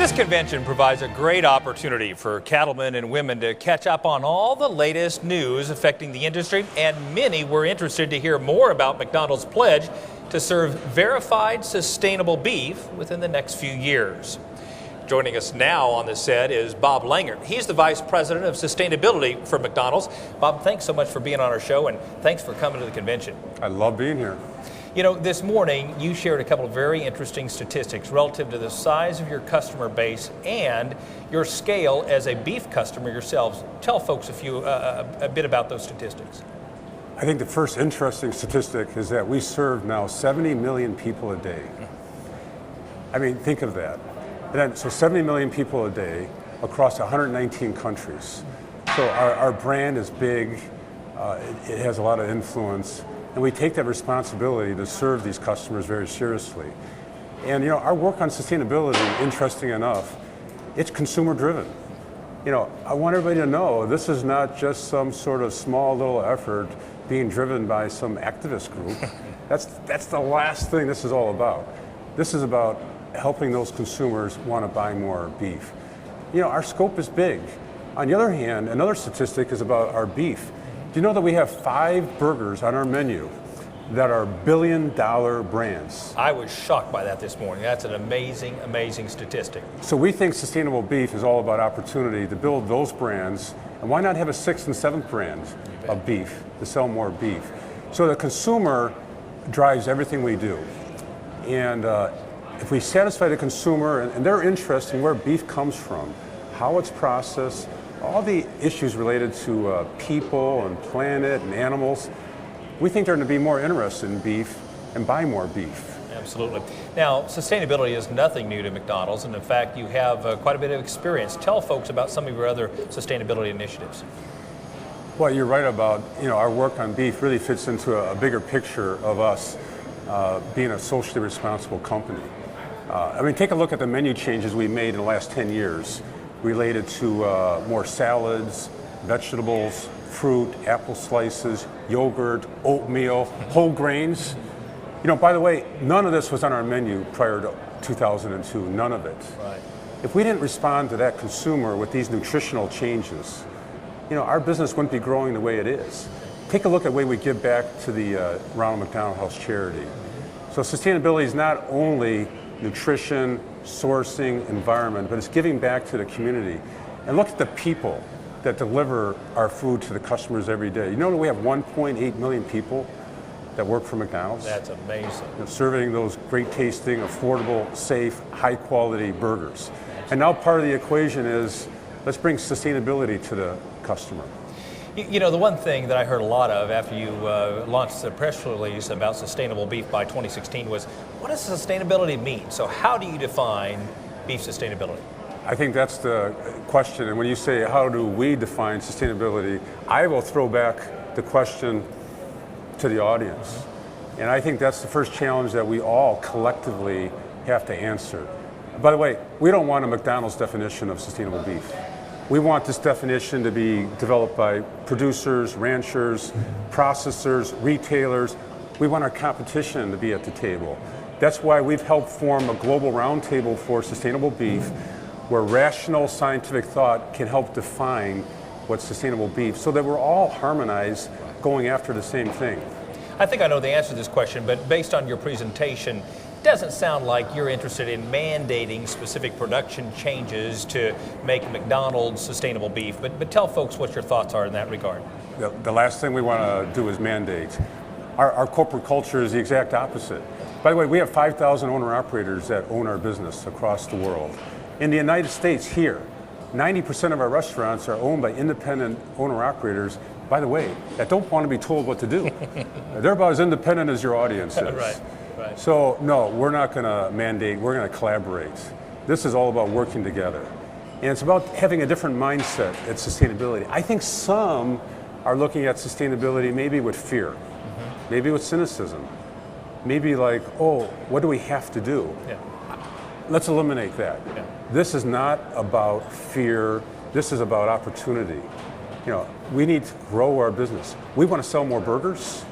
This convention provides a great opportunity for cattlemen and women to catch up on all the latest news affecting the industry, and many were interested to hear more about McDonald's pledge to serve verified sustainable beef within the next few years. Joining us now on the set is Bob Langert. He's the Vice President of Sustainability for McDonald's. Bob, thanks so much for being on our show, and thanks for coming to the convention. I love being here. You know, this morning you shared a couple of very interesting statistics relative to the size of your customer base and your scale as a beef customer yourselves. Tell folks a bit about those statistics. I think the first interesting statistic is that we serve now 70 million people a day. I mean, think of that. And then, so 70 million people a day across 119 countries. So our brand is big, it has a lot of influence, and we take that responsibility to serve these customers very seriously. And you know, our work on sustainability, interesting enough, it's consumer driven. You know, I want everybody to know this is not just some sort of small little effort being driven by some activist group. That's the last thing this is all about. This is about helping those consumers want to buy more beef. You know, our scope is big. On the other hand, another statistic is about our beef. Do you know that we have 5 burgers on our menu that are billion-dollar brands? I was shocked by that this morning. That's an amazing, amazing statistic. So we think sustainable beef is all about opportunity to build those brands, and why not have a 6th and 7th brand of beef to sell more beef? So the consumer drives everything we do. And if we satisfy the consumer and their interest in where beef comes from, how it's processed, all the issues related to people and planet and animals, we think they're going to be more interested in beef and buy more beef. Absolutely. Now, sustainability is nothing new to McDonald's, and in fact, you have quite a bit of experience. Tell folks about some of your other sustainability initiatives. Well, you're right about, you know, our work on beef really fits into a bigger picture of us being a socially responsible company. I mean, take a look at the menu changes we made in the last 10 years related to more salads, vegetables, fruit, apple slices, yogurt, oatmeal, whole grains. You know, by the way, none of this was on our menu prior to 2002, none of it. Right. If we didn't respond to that consumer with these nutritional changes, you know, our business wouldn't be growing the way it is. Take a look at the way we give back to the Ronald McDonald House charity. So sustainability is not only nutrition, sourcing, environment, but it's giving back to the community. And look at the people that deliver our food to the customers every day. You know that we have 1.8 million people that work for McDonald's? That's amazing. You know, serving those great tasting, affordable, safe, high quality burgers. And now part of the equation is, let's bring sustainability to the customer. You know, the one thing that I heard a lot of after you launched the press release about sustainable beef by 2016 was, what does sustainability mean? So how do you define beef sustainability? I think that's the question. And when you say, how do we define sustainability, I will throw back the question to the audience. And I think that's the first challenge that we all collectively have to answer. By the way, we don't want a McDonald's definition of sustainable beef. We want this definition to be developed by producers, ranchers, processors, retailers. We want our competition to be at the table. That's why we've helped form a global roundtable for sustainable beef, where rational scientific thought can help define what's sustainable beef, so that we're all harmonized going after the same thing. I think I know the answer to this question, but based on your presentation, it doesn't sound like you're interested in mandating specific production changes to make McDonald's sustainable beef, but tell folks what your thoughts are in that regard. The last thing we want to do is mandate. Our corporate culture is the exact opposite. By the way, we have 5,000 owner-operators that own our business across the world. In the United States here, 90% of our restaurants are owned by independent owner-operators, by the way, that don't want to be told what to do. They're about as independent as your audience is. Right. So no, we're not going to mandate, we're going to collaborate. This is all about working together. And it's about having a different mindset at sustainability. I think some are looking at sustainability maybe with fear, maybe with cynicism, maybe like, oh, what do we have to do? Yeah. Let's eliminate that. Yeah. This is not about fear, this is about opportunity. You know, we need to grow our business. We want to sell more burgers.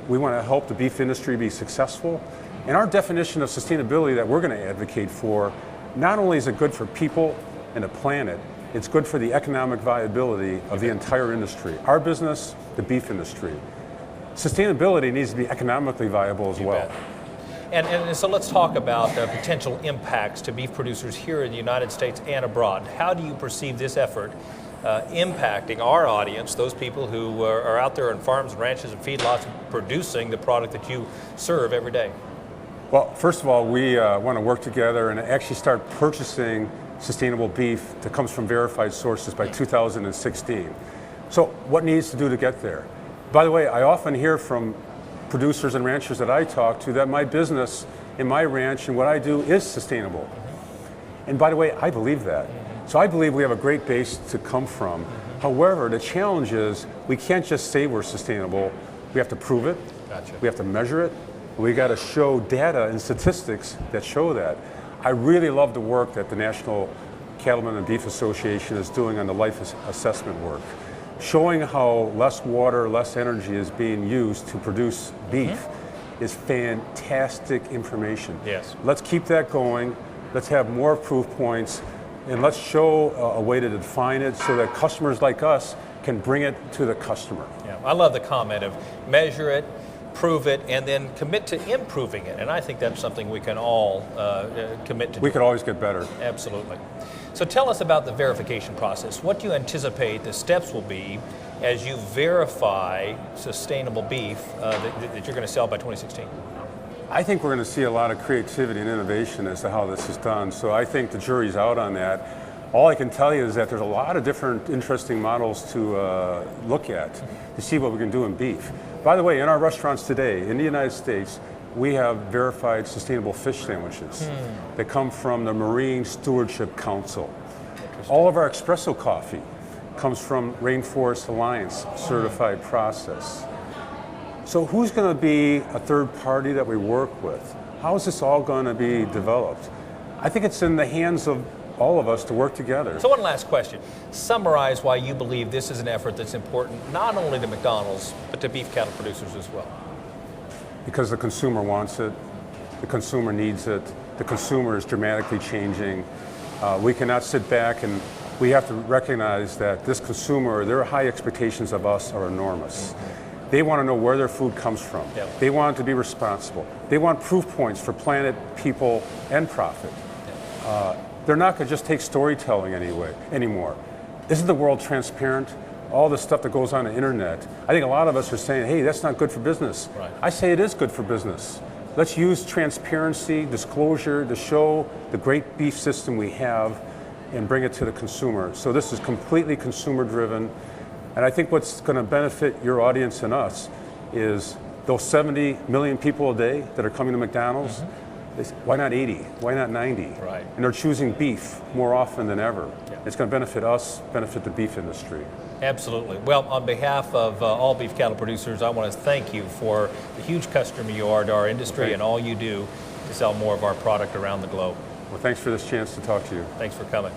We want to help the beef industry be successful. And our definition of sustainability that we're going to advocate for not only is it good for people and the planet, it's good for the economic viability of the entire industry. Our business, the beef industry. Sustainability needs to be economically viable as well. And so let's talk about potential impacts to beef producers here in the United States and abroad. How do you perceive this effort impacting our audience, those people who are out there on farms, ranches, and feedlots producing the product that you serve every day? Well, first of all, we want to work together and actually start purchasing sustainable beef that comes from verified sources by 2016. So what needs to do to get there? By the way, I often hear from producers and ranchers that I talk to that my business in my ranch and what I do is sustainable. And by the way, I believe that. So I believe we have a great base to come from. However, the challenge is we can't just say we're sustainable. We have to prove it. Gotcha. We have to measure it. We got to show data and statistics that show that. I really love the work that the National Cattlemen and Beef Association is doing on the life assessment work, showing how less water, less energy is being used to produce beef is fantastic information. Yes. Let's keep that going. Let's have more proof points, and let's show a way to define it so that customers like us can bring it to the customer. Yeah, I love the comment of measure it, prove it, and then commit to improving it. And I think that's something we can all commit to. We could always get better. Absolutely. So tell us about the verification process. What do you anticipate the steps will be as you verify sustainable beef that you're going to sell by 2016? I think we're going to see a lot of creativity and innovation as to how this is done. So I think the jury's out on that. All I can tell you is that there's a lot of different interesting models to look at to see what we can do in beef. By the way, in our restaurants today in the United States, we have verified sustainable fish sandwiches that come from the Marine Stewardship Council. All of our espresso coffee comes from Rainforest Alliance certified process. So who's going to be a third party that we work with? How is this all going to be developed? I think it's in the hands of all of us to work together. So one last question. Summarize why you believe this is an effort that's important not only to McDonald's, but to beef cattle producers as well. Because the consumer wants it, the consumer needs it, the consumer is dramatically changing. We cannot sit back, and we have to recognize that this consumer, their high expectations of us are enormous. They want to know where their food comes from. Yep. They want it to be responsible. They want proof points for planet, people, and profit. They're not going to just take storytelling anymore. Isn't the world transparent? All the stuff that goes on the internet. I think a lot of us are saying, hey, that's not good for business. Right. I say it is good for business. Let's use transparency, disclosure to show the great beef system we have and bring it to the consumer. So this is completely consumer driven. And I think what's going to benefit your audience and us is those 70 million people a day that are coming to McDonald's. Why not 80? Why not 90? Right. And they're choosing beef more often than ever. Yeah. It's going to benefit us, benefit the beef industry. Absolutely. Well, on behalf of all beef cattle producers, I want to thank you for the huge customer you are to our industry and all you do to sell more of our product around the globe. Well, thanks for this chance to talk to you. Thanks for coming.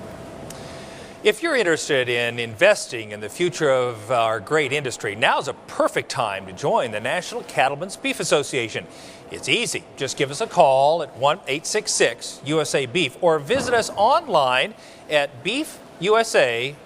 If you're interested in investing in the future of our great industry, now's a perfect time to join the National Cattlemen's Beef Association. It's easy. Just give us a call at 1-866-USA-BEEF or visit us online at beefusa.org.